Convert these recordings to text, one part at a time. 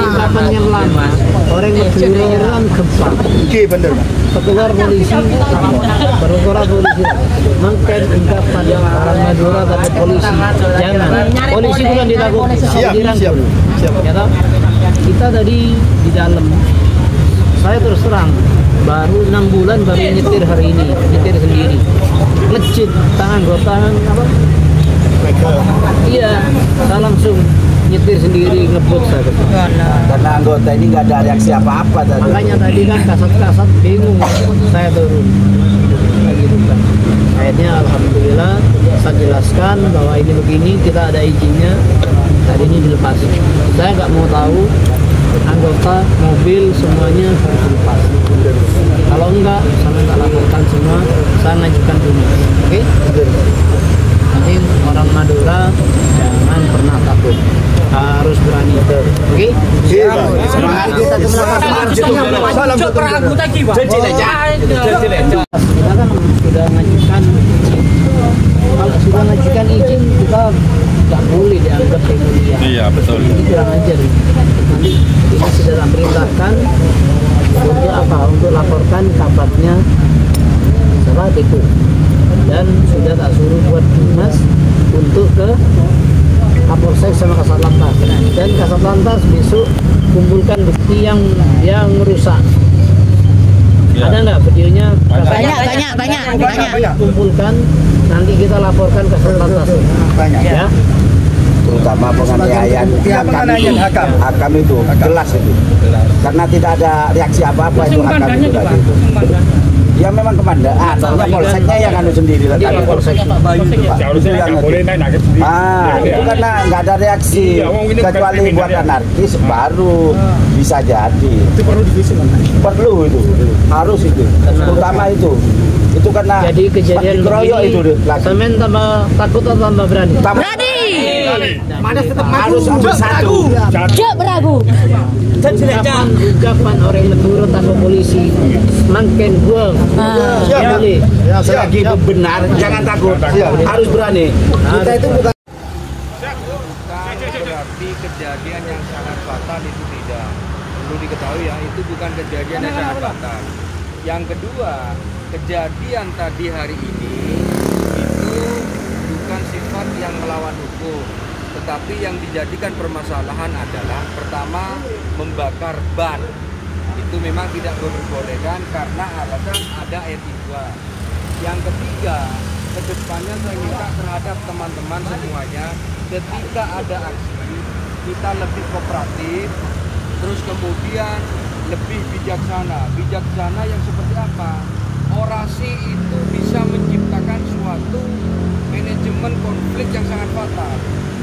penangkapannya lama, orang Maduran gempa. Oke, bener. Keluar polisi, perukara polisi, mengkain ungkapan orang Madura tapi polisi, jangan. Polisi bukan ditakuti, Siap. Ya toh? Kita tadi di dalam, saya terus terang, baru 6 bulan baru nyetir hari ini, nyetir sendiri, ngecit tangan apa? Iya, saya langsung nyetir sendiri ngebut saya. Karena anggota ini nggak ada reaksi apa-apa tadi. Makanya tadi kan kasat-kasat bingung, saya turun. Gitu kan. Akhirnya alhamdulillah saya jelaskan bahwa ini begini, kita ada izinnya. Tadi ini dilepas. Saya nggak mau tahu anggota mobil semuanya harus dilepas. Kalau enggak, saya minta laporkan semua, saya ngajukan dulu. Oke? Nanti orang Madura jangan pernah takut, harus berani. Oke? Semangat. Kita Salam satu perahu tadi, Pak. Kita kan sudah ngajukan izin. Kalau sudah ngajukan izin, kita nggak boleh dianggap kemudian. Iya, betul. Ini kurang ajar. Nanti ini sudah saya perintahkan untuk apa? Untuk laporkan kabarnya salah itu. Dan sudah tak suruh buat dinas untuk ke Kapolsek sama Kasat Lantas. Dan Kasat Lantas besok kumpulkan bukti yang rusak. Ya. Ada nggak videonya? Banyak. Kumpulkan, nanti kita laporkan ke Kasat Lantas. Banyak. Ya. Terutama penganiayaan hakam itu jelas itu. Karena tidak ada reaksi apa-apa itu hakam itu tadi itu. Ya memang komandan, polseknya yang anu sendiri lah tadi. Polsek Bayu itu Pak. Itu karena nggak ada reaksi kecuali buat anarkis baru bisa jadi. Itu perlu divisi, Perlu itu, harus itu. Terutama itu karena jadi kejadian keroyok itu semen tambah takut atau tambah berani? Berani. Mana tetap harus ambil satu. Jangan beragu. Ucapan orang menurut atau polisi makin buang. Boleh. Selagi itu benar, jangan takut. Harus berani. Kita itu bukan berarti kejadian yang sangat fatal itu tidak. Perlu diketahui ya, itu bukan kejadian yang sangat fatal. Yang kedua, kejadian tadi hari ini itu bukan sifat yang melawan hukum, tetapi yang dijadikan permasalahan adalah pertama membakar ban. Itu memang tidak diperbolehkan karena alasan ada R2. Yang ketiga, kedepannya saya minta terhadap teman-teman semuanya, ketika ada aksi kita lebih kooperatif, terus kemudian lebih bijaksana. Bijaksana yang seperti apa? Orasi itu bisa menciptakan suatu manajemen konflik yang sangat fatal.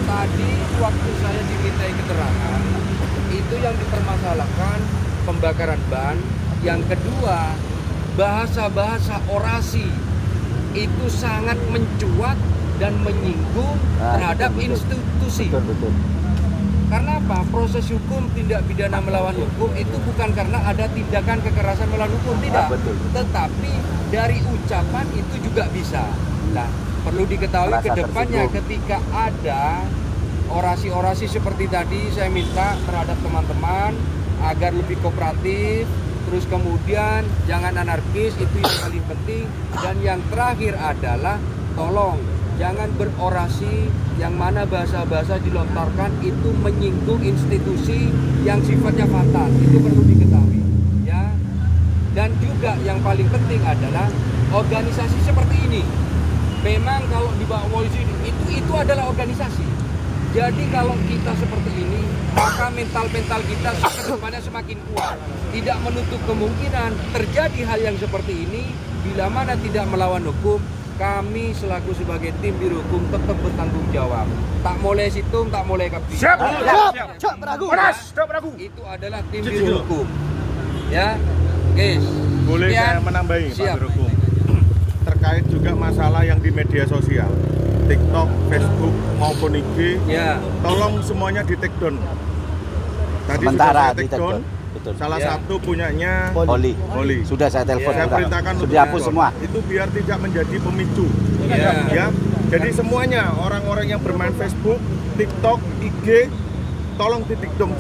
Tadi waktu saya dimintai keterangan, itu yang dipermasalahkan pembakaran ban. Yang kedua, bahasa-bahasa orasi itu sangat mencuat dan menyinggung terhadap institusi. betul. Karena apa? Proses hukum tindak pidana melawan hukum itu bukan karena ada tindakan kekerasan melawan hukum, tidak. Tetapi dari ucapan itu juga bisa. Nah, perlu diketahui ke depannya ketika ada orasi-orasi seperti tadi, saya minta terhadap teman-teman agar lebih kooperatif, terus kemudian jangan anarkis, itu yang paling penting. Dan yang terakhir adalah tolong jangan berorasi yang mana bahasa-bahasa dilontarkan itu menyinggung institusi yang sifatnya fatal. Itu perlu diketahui ya. Dan juga yang paling penting adalah organisasi seperti ini. Memang kalau di bawah polisi itu adalah organisasi. Jadi kalau kita seperti ini, maka mental kita kedepannya semakin kuat. Tidak menutup kemungkinan terjadi hal yang seperti ini bila mana tidak melawan hukum. Kami selaku sebagai tim biro hukum tetap bertanggung jawab. Tak boleh situng, tak boleh kapten. Siap, beragu. Beragu. Itu adalah tim biro hukum. Ya, guys. Boleh saya menambahi, Pak Biro Hukum? Terkait juga masalah yang di media sosial, TikTok, Facebook maupun IG, ya. Tolong semuanya di take down. Tadi sementara sudah saya take down. Betul. Salah satu punyanya Oli. Sudah saya telepon. Ya. Saya perintahkan sudah untuk dihapus semua. Itu biar tidak menjadi pemicu. Ya. Ya. Jadi semuanya orang-orang yang bermain Facebook, TikTok, IG tolong didikdom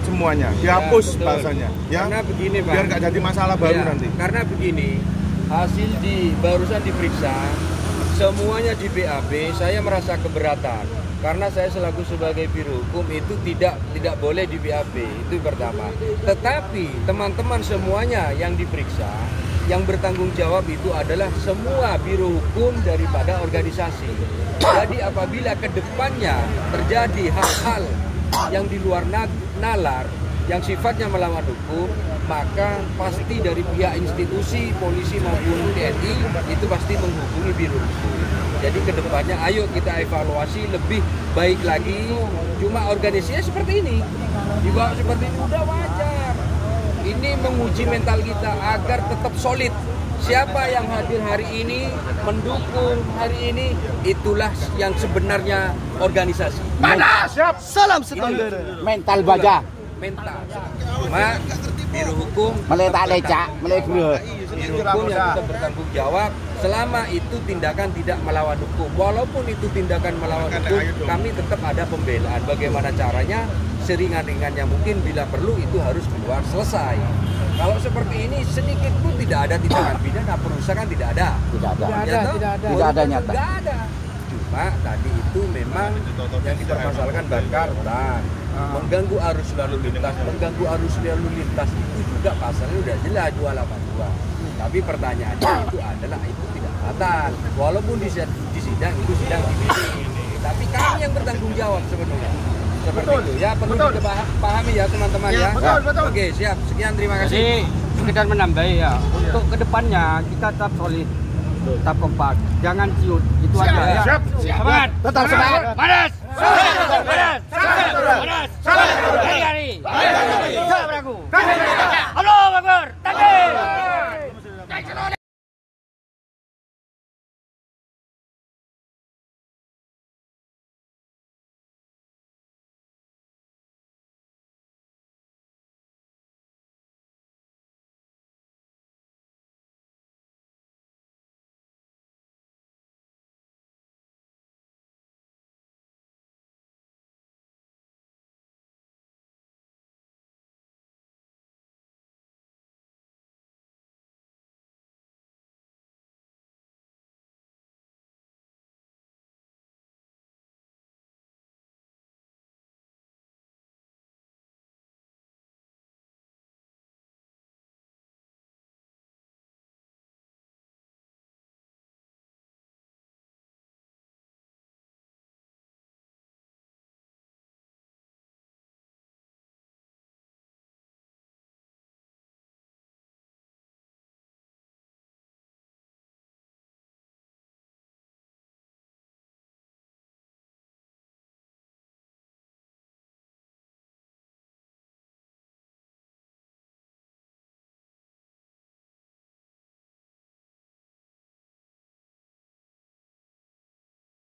semuanya, dihapus betul. bahasanya, ya. Karena begini, Pak. Biar nggak jadi masalah baru Ya, nanti. Karena begini, hasil barusan diperiksa, semuanya di BAB, saya merasa keberatan. Karena saya selaku sebagai biro hukum itu tidak boleh di BAB, itu pertama. Tetapi teman-teman semuanya yang diperiksa, yang bertanggung jawab itu adalah semua biro hukum daripada organisasi. Jadi apabila kedepannya terjadi hal-hal yang di luar nalar, yang sifatnya melawan hukum, maka pasti dari pihak institusi, polisi maupun TNI itu pasti menghubungi biro hukum. Jadi kedepannya ayo kita evaluasi lebih baik lagi. Cuma organisasinya seperti ini, dibawa seperti ini udah wajar. Ini menguji mental kita agar tetap solid. Siapa yang hadir hari ini, mendukung hari ini, itulah yang sebenarnya organisasi. Panas, siap. Salam setengah. Mental baja, Mental. Cuma biro hukum meletak lecak, melegreh. biro hukum yang tetap bertanggung jawab selama itu tindakan tidak melawan hukum. Walaupun itu tindakan melawan hukum, kami tetap ada pembelaan. Bagaimana caranya? Seringan-ringannya mungkin, bila perlu itu harus keluar selesai. Kalau seperti ini sedikit pun tidak ada tindakan pidana, perusakan tidak ada. Tidak ada. Tidak ada nyata. Tidak ada. Cuma tadi itu memang yang dipermasalahkan bakar ban, mengganggu arus lalu lintas. Mengganggu arus lalu lintas itu juga pasalnya sudah jelas 282. Tapi pertanyaannya itu adalah itu tidak batal. Walaupun di sidang itu sidang dipilih. Tapi kami yang bertanggung jawab sebenarnya. Seperti itu ya, perlu dipahami ya teman-teman ya. Betul. Oke, siap. Sekian, terima kasih. Jadi sekedar menambahi ya, untuk kedepannya kita tetap solid, tetap kompak, jangan ciut, itu aja ya. Siap. Semangat, Tetap semangat. panas, panas, panas, hari-hari.